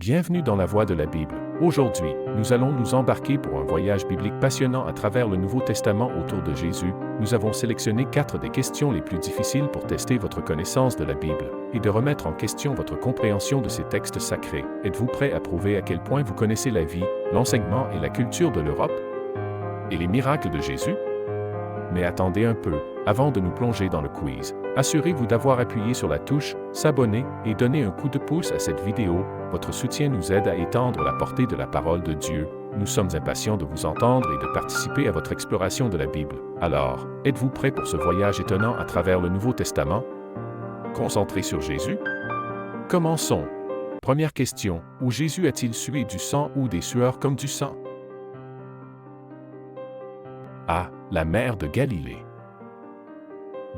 Bienvenue dans la voie de la Bible. Aujourd'hui, nous allons nous embarquer pour un voyage biblique passionnant à travers le Nouveau Testament autour de Jésus. Nous avons sélectionné 4 des questions les plus difficiles pour tester votre connaissance de la Bible et de remettre en question votre compréhension de ces textes sacrés. Êtes-vous prêt à prouver à quel point vous connaissez la vie, l'enseignement et la culture de l'Europe? Et les miracles de Jésus? Mais attendez un peu, avant de nous plonger dans le quiz, assurez-vous d'avoir appuyé sur la touche « S'abonner » et donner un coup de pouce à cette vidéo. Votre soutien nous aide à étendre la portée de la parole de Dieu. Nous sommes impatients de vous entendre et de participer à votre exploration de la Bible. Alors, êtes-vous prêts pour ce voyage étonnant à travers le Nouveau Testament? Concentré sur Jésus? Commençons. Première question. Où Jésus a-t-il sué du sang ou des sueurs comme du sang? A. La mer de Galilée.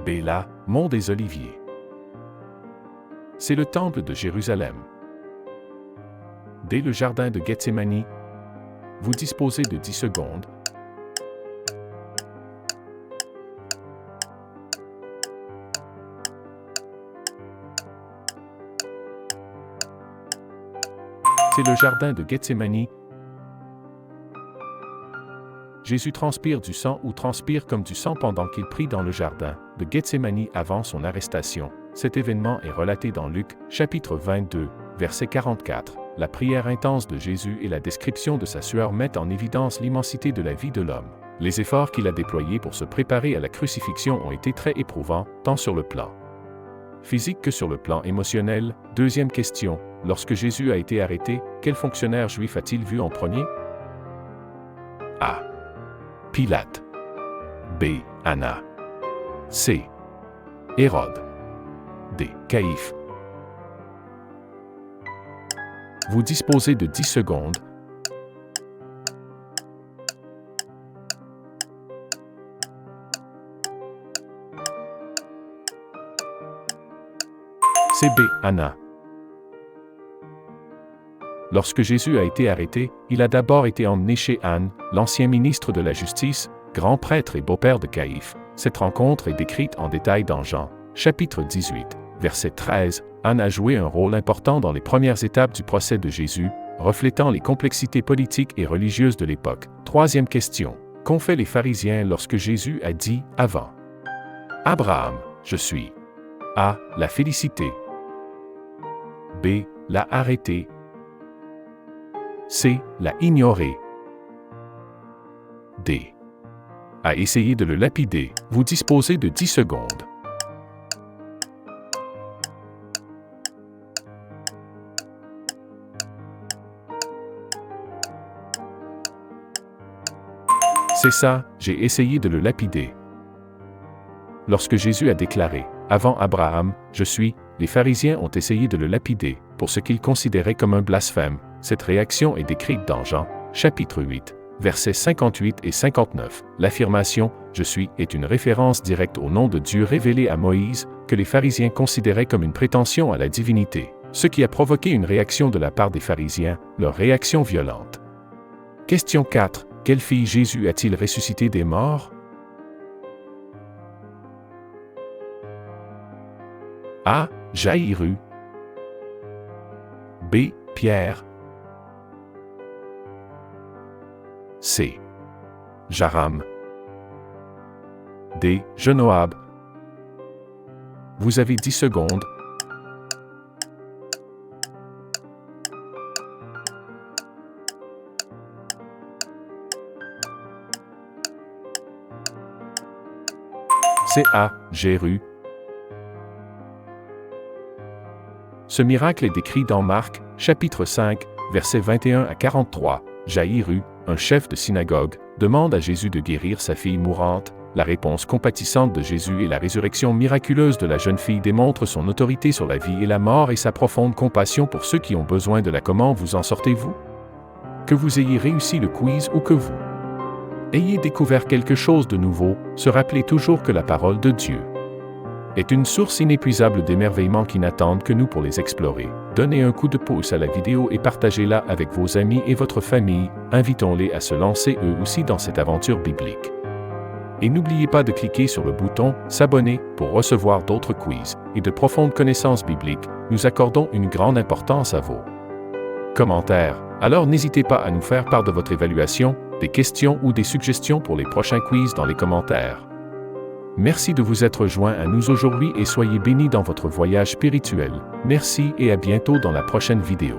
B. La mont des Oliviers. C'est le temple de Jérusalem. D. Le jardin de Gethsémani. Vous disposez de 10 secondes. C'est le jardin de Gethsémani. Jésus transpire du sang ou transpire comme du sang pendant qu'il prie dans le jardin de Gethsémani avant son arrestation. Cet événement est relaté dans Luc, chapitre 22, verset 44. La prière intense de Jésus et la description de sa sueur mettent en évidence l'immensité de la vie de l'homme. Les efforts qu'il a déployés pour se préparer à la crucifixion ont été très éprouvants, tant sur le plan physique que sur le plan émotionnel. Deuxième question. Lorsque Jésus a été arrêté, quel fonctionnaire juif a-t-il vu en premier? A. Pilate. B. Anna. C. Hérode. D. Caïphe. Vous disposez de 10 secondes. C'est B. Anna. Lorsque Jésus a été arrêté, il a d'abord été emmené chez Anne, l'ancien ministre de la Justice, grand prêtre et beau-père de Caïphe. Cette rencontre est décrite en détail dans Jean, chapitre 18, verset 13. Anne a joué un rôle important dans les premières étapes du procès de Jésus, reflétant les complexités politiques et religieuses de l'époque. Troisième question. Qu'ont fait les pharisiens lorsque Jésus a dit « Avant Abraham, je suis » A. L'a félicité. B. L'a arrêté. C. L'a ignoré. D. A essayé de le lapider. Vous disposez de 10 secondes. C'est ça, j'ai essayé de le lapider. Lorsque Jésus a déclaré « Avant Abraham, je suis », les pharisiens ont essayé de le lapider, pour ce qu'ils considéraient comme un blasphème. Cette réaction est décrite dans Jean, chapitre 8, versets 58 et 59. L'affirmation « Je suis » est une référence directe au nom de Dieu révélé à Moïse, que les pharisiens considéraient comme une prétention à la divinité, ce qui a provoqué une réaction de la part des pharisiens, leur réaction violente. Question 4. Quelle fille Jésus a-t-il ressuscité des morts? A. Jaïru. B. Pierre. C. Jaram. D. Genoab. Vous avez 10 secondes. C'est A. Jéru. Ce miracle est décrit dans Marc, chapitre 5, versets 21 à 43. Jaïru, un chef de synagogue, demande à Jésus de guérir sa fille mourante. La réponse compatissante de Jésus et la résurrection miraculeuse de la jeune fille démontrent son autorité sur la vie et la mort et sa profonde compassion pour ceux qui ont besoin de la. Comment vous en sortez-vous? Que vous ayez réussi le quiz ou que vous ayez découvert quelque chose de nouveau, se rappelez toujours que la parole de Dieu est une source inépuisable d'émerveillement qui n'attendent que nous pour les explorer. Donnez un coup de pouce à la vidéo et partagez-la avec vos amis et votre famille. Invitons-les à se lancer eux aussi dans cette aventure biblique. Et n'oubliez pas de cliquer sur le bouton « S'abonner » pour recevoir d'autres quiz et de profondes connaissances bibliques. Nous accordons une grande importance à vos commentaires. Alors n'hésitez pas à nous faire part de votre évaluation, des questions ou des suggestions pour les prochains quiz dans les commentaires. Merci de vous être joint à nous aujourd'hui et soyez bénis dans votre voyage spirituel. Merci et à bientôt dans la prochaine vidéo.